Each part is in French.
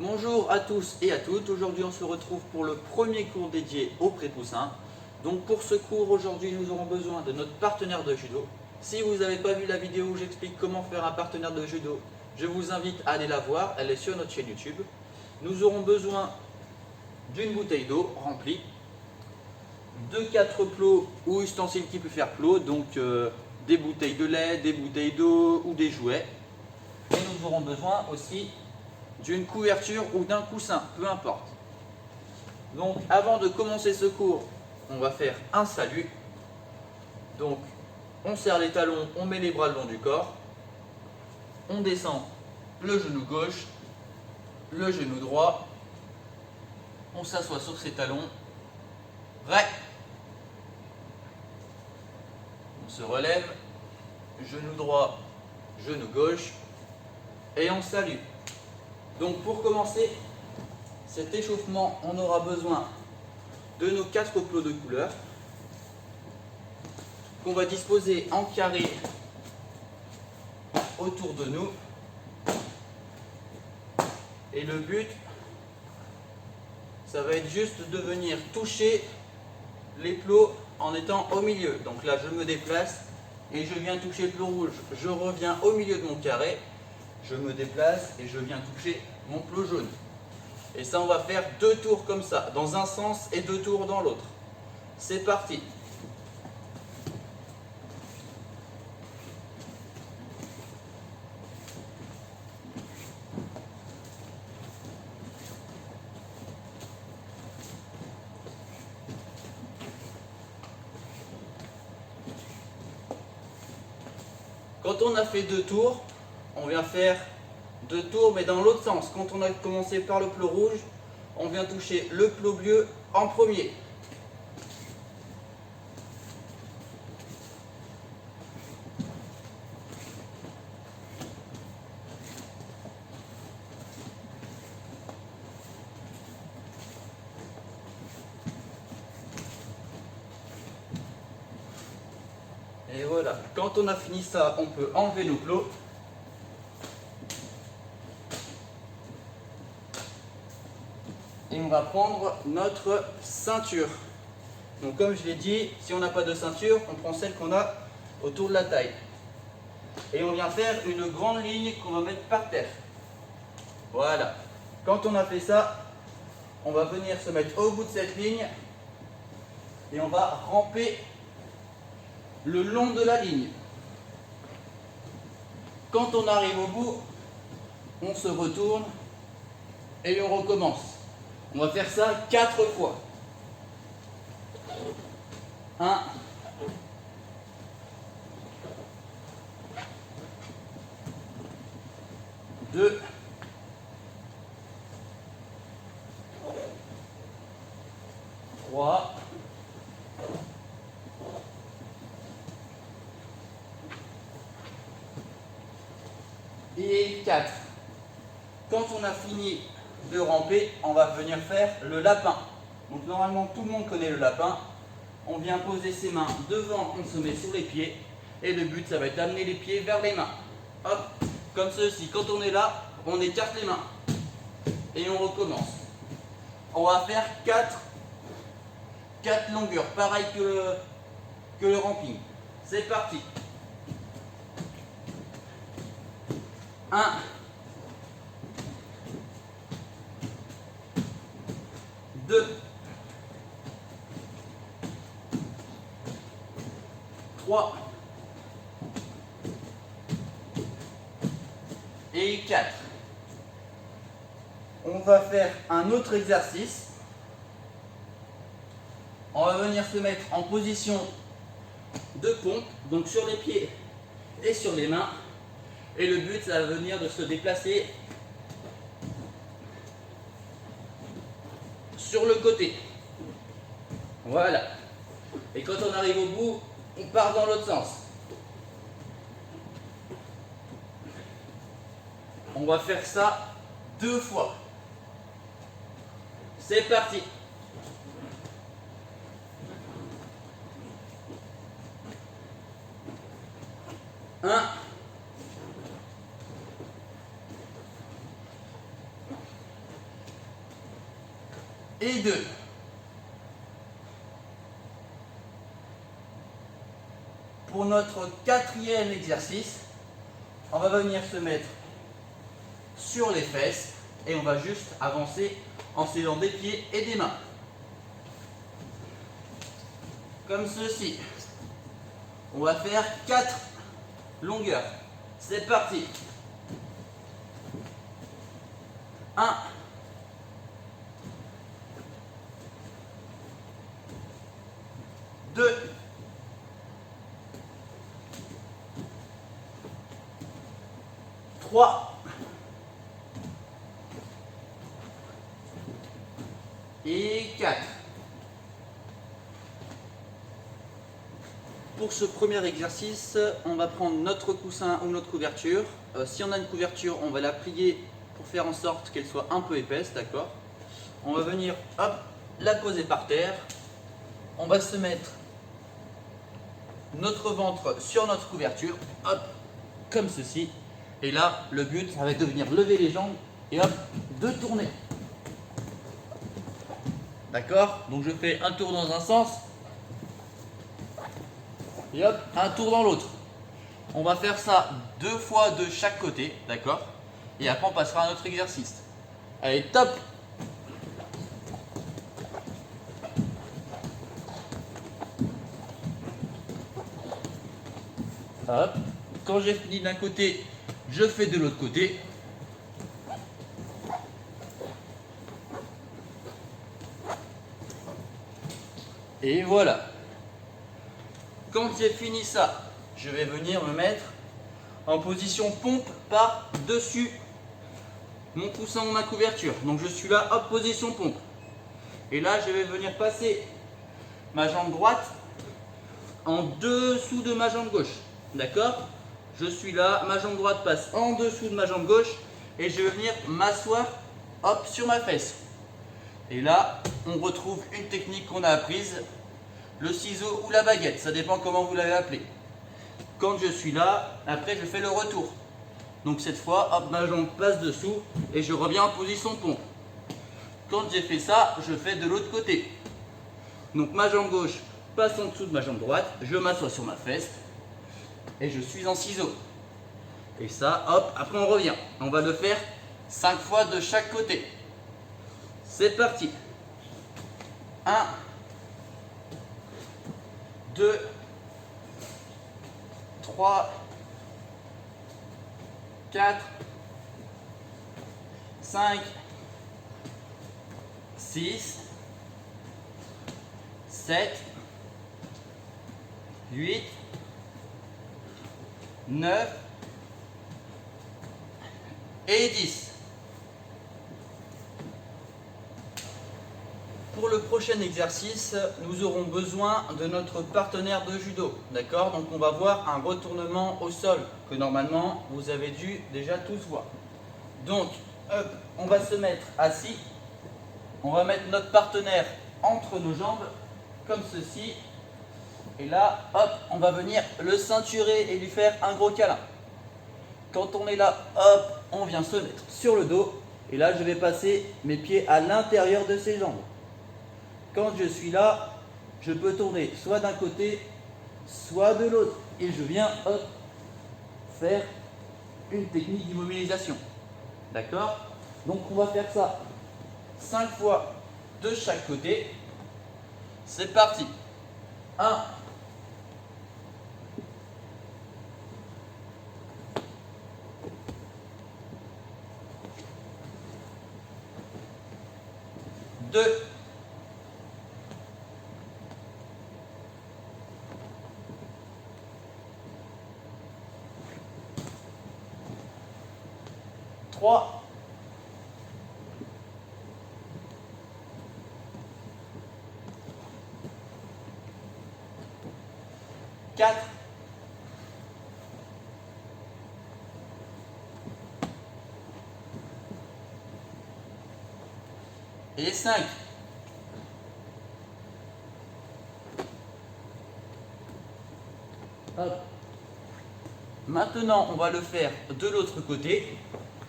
Bonjour à tous et à toutes, aujourd'hui on se retrouve pour le premier cours dédié au pré-poussin. Donc pour ce cours aujourd'hui nous aurons besoin de notre partenaire de judo. Si vous n'avez pas vu la vidéo où j'explique comment faire un partenaire de judo, je vous invite à aller la voir, elle est sur notre chaîne YouTube. Nous aurons besoin d'une bouteille d'eau remplie, de 4 plots ou ustensiles qui peuvent faire plot, donc des bouteilles de lait, des bouteilles d'eau ou des jouets. Et nous aurons besoin aussi d'une couverture ou d'un coussin, peu importe. Donc avant de commencer ce cours, on va faire un salut. Donc on serre les talons, on met les bras le long du corps, on descend le genou gauche, le genou droit, on s'assoit sur ses talons, prêt. On se relève, genou droit, genou gauche, et on salue. Donc pour commencer cet échauffement, on aura besoin de nos 4 plots de couleur qu'on va disposer en carré autour de nous. Et le but, ça va être juste de venir toucher les plots en étant au milieu. Donc là, je me déplace et je viens toucher le plot rouge. Je reviens au milieu de mon carré, je me déplace et je viens toucher mon plot jaune. Et ça, on va faire 2 tours comme ça, dans un sens et 2 tours dans l'autre. C'est parti. Quand on a fait 2 tours, on vient faire 2 tours mais dans l'autre sens. Quand on a commencé par le plot rouge, on vient toucher le plot bleu en premier. Et voilà, quand on a fini ça, on peut enlever nos plots. Et on va prendre notre ceinture. Donc comme je l'ai dit, si on n'a pas de ceinture, on prend celle qu'on a autour de la taille. Et on vient faire une grande ligne qu'on va mettre par terre. Voilà. Quand on a fait ça, on va venir se mettre au bout de cette ligne et on va ramper le long de la ligne. Quand on arrive au bout, on se retourne et on recommence. On va faire ça 4 fois. 1, 2, 3, 4. Quand on a fini de ramper, on va venir faire le lapin. Donc normalement tout le monde connaît le lapin. On vient poser ses mains devant, on se met sur les pieds. Et le but, ça va être d'amener les pieds vers les mains. Hop, comme ceci. Quand on est là, on écarte les mains. Et on recommence. On va faire 4 longueurs, pareil que le ramping. C'est parti. 1, 2, 3 et 4. On va faire un autre exercice. On va venir se mettre en position de pompe, donc sur les pieds et sur les mains. Et le but, ça va venir de se déplacer sur le côté. Voilà. Et quand on arrive au bout, on part dans l'autre sens. On va faire ça 2 fois. C'est parti. 1, et 2. Pour notre quatrième exercice, on va venir se mettre sur les fesses et on va juste avancer en s'aidant des pieds et des mains. Comme ceci. On va faire 4 longueurs. C'est parti. 1, 2, 3 et 4. Pour ce premier exercice, on va prendre notre coussin ou notre couverture. Si on a une couverture, on va la plier pour faire en sorte qu'elle soit un peu épaisse, d'accord? On va venir, hop, la poser par terre. On va se mettre notre ventre sur notre couverture, hop, comme ceci. Et là, le but, ça va être de venir lever les jambes et hop, de tourner. D'accord? Donc je fais un tour dans un sens. Et hop, un tour dans l'autre. On va faire ça 2 fois de chaque côté, d'accord? Et après on passera à un autre exercice. Allez, top! Hop, quand j'ai fini d'un côté, je fais de l'autre côté. Et voilà. Quand j'ai fini ça, je vais venir me mettre en position pompe par-dessus mon coussin ou ma couverture. Donc je suis là, hop, position pompe. Et là, je vais venir passer ma jambe droite en dessous de ma jambe gauche. D'accord? Je suis là, ma jambe droite passe en dessous de ma jambe gauche et je vais venir m'asseoir, hop, sur ma fesse. Et là, on retrouve une technique qu'on a apprise, le ciseau ou la baguette, ça dépend comment vous l'avez appelé. Quand je suis là, après je fais le retour. Donc cette fois, hop, ma jambe passe dessous et je reviens en position pompe. Quand j'ai fait ça, je fais de l'autre côté. Donc ma jambe gauche passe en dessous de ma jambe droite, je m'assois sur ma fesse et je suis en ciseau. Et ça, hop, après on revient. On va le faire 5 fois de chaque côté. C'est parti. 1, 2, 3, 4, 5, 6, 7, 8, 9 et 10. Pour le prochain exercice, nous aurons besoin de notre partenaire de judo. D'accord? Donc on va voir un retournement au sol que normalement vous avez dû déjà tous voir. Donc hop, on va se mettre assis. On va mettre notre partenaire entre nos jambes comme ceci. Et là, hop, on va venir le ceinturer et lui faire un gros câlin. Quand on est là, hop, on vient se mettre sur le dos. Et là, je vais passer mes pieds à l'intérieur de ses jambes. Quand je suis là, je peux tourner soit d'un côté, soit de l'autre. Et je viens, hop, faire une technique d'immobilisation. D'accord? Donc on va faire ça 5 fois de chaque côté. C'est parti. 1, 2, 3, 4, 5. Hop. Maintenant, on va le faire de l'autre côté.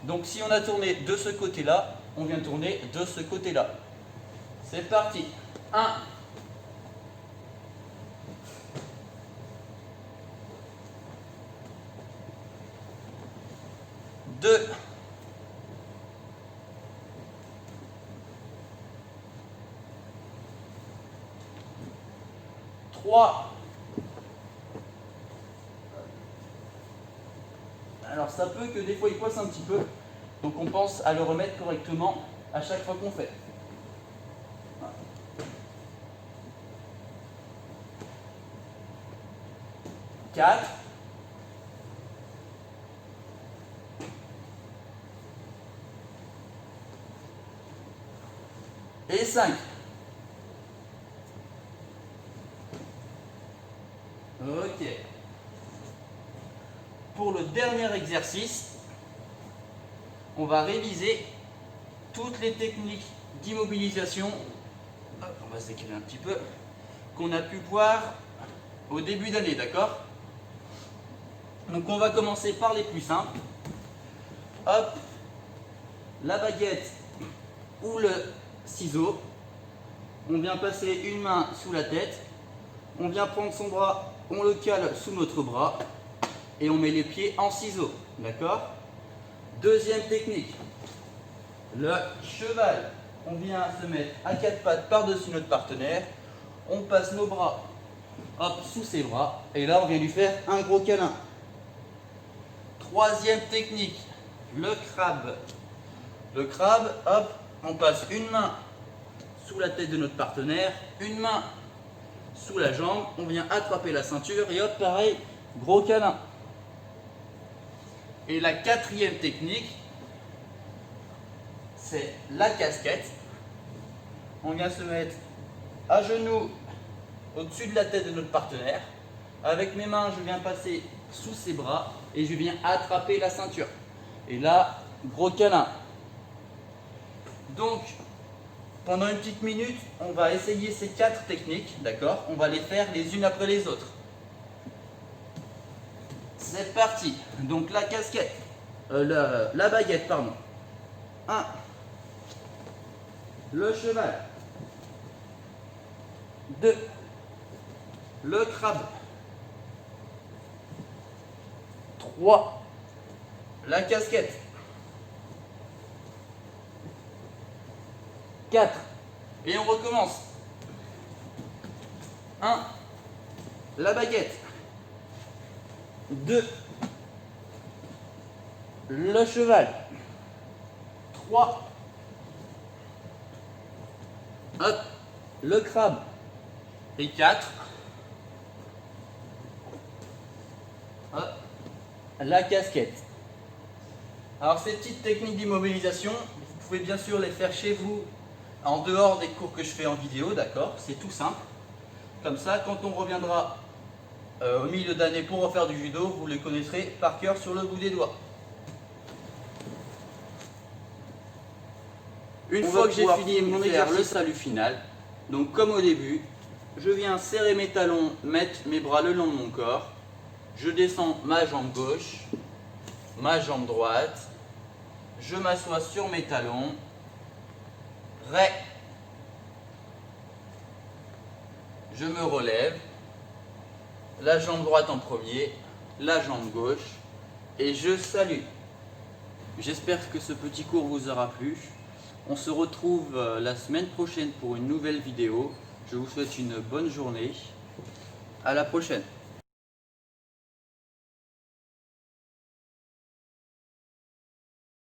Donc si on a tourné de ce côté-là, on vient tourner de ce côté-là. C'est parti. 1. 2. 3. Alors ça peut que des fois il coince un petit peu, donc on pense à le remettre correctement à chaque fois qu'on fait. 4. Et 5. Ok. Pour le dernier exercice, on va réviser toutes les techniques d'immobilisation, on va se décaler un petit peu, qu'on a pu voir au début d'année, d'accord? Donc on va commencer par les plus simples. Hop, la baguette ou le ciseau. On vient passer une main sous la tête. On vient prendre son bras, on le cale sous notre bras et on met les pieds en ciseau. D'accord? Deuxième technique. Le cheval. On vient se mettre à quatre pattes par-dessus notre partenaire. On passe nos bras hop, sous ses bras et là on vient lui faire un gros câlin. Troisième technique. Le crabe. Le crabe, hop, on passe une main sous la tête de notre partenaire, une main sous la jambe, on vient attraper la ceinture et hop, pareil, gros câlin. Et la quatrième technique, c'est la casquette. On vient se mettre à genoux au-dessus de la tête de notre partenaire. Avec mes mains, je viens passer sous ses bras et je viens attraper la ceinture. Et là, gros câlin. Donc, pendant une petite minute, on va essayer ces 4 techniques, d'accord? On va les faire les unes après les autres. C'est parti. Donc la casquette, la baguette, pardon. 1. Le cheval. 2. Le crabe. 3. La casquette. 4. Et on recommence. 1. La baguette. 2. Le cheval. 3. Hop, le crabe. Et 4. Hop, la casquette. Alors ces petites techniques d'immobilisation, vous pouvez bien sûr les faire chez vous en dehors des cours que je fais en vidéo, d'accord? C'est tout simple. Comme ça, quand on reviendra au milieu d'année pour refaire du judo, vous les connaîtrez par cœur sur le bout des doigts. Une fois que j'ai fini mon exercice, le salut final, donc comme au début, je viens serrer mes talons, mettre mes bras le long de mon corps, je descends ma jambe gauche, ma jambe droite, je m'assois sur mes talons, ré, je me relève, la jambe droite en premier, la jambe gauche, et je salue. J'espère que ce petit cours vous aura plu. On se retrouve la semaine prochaine pour une nouvelle vidéo. Je vous souhaite une bonne journée. À la prochaine.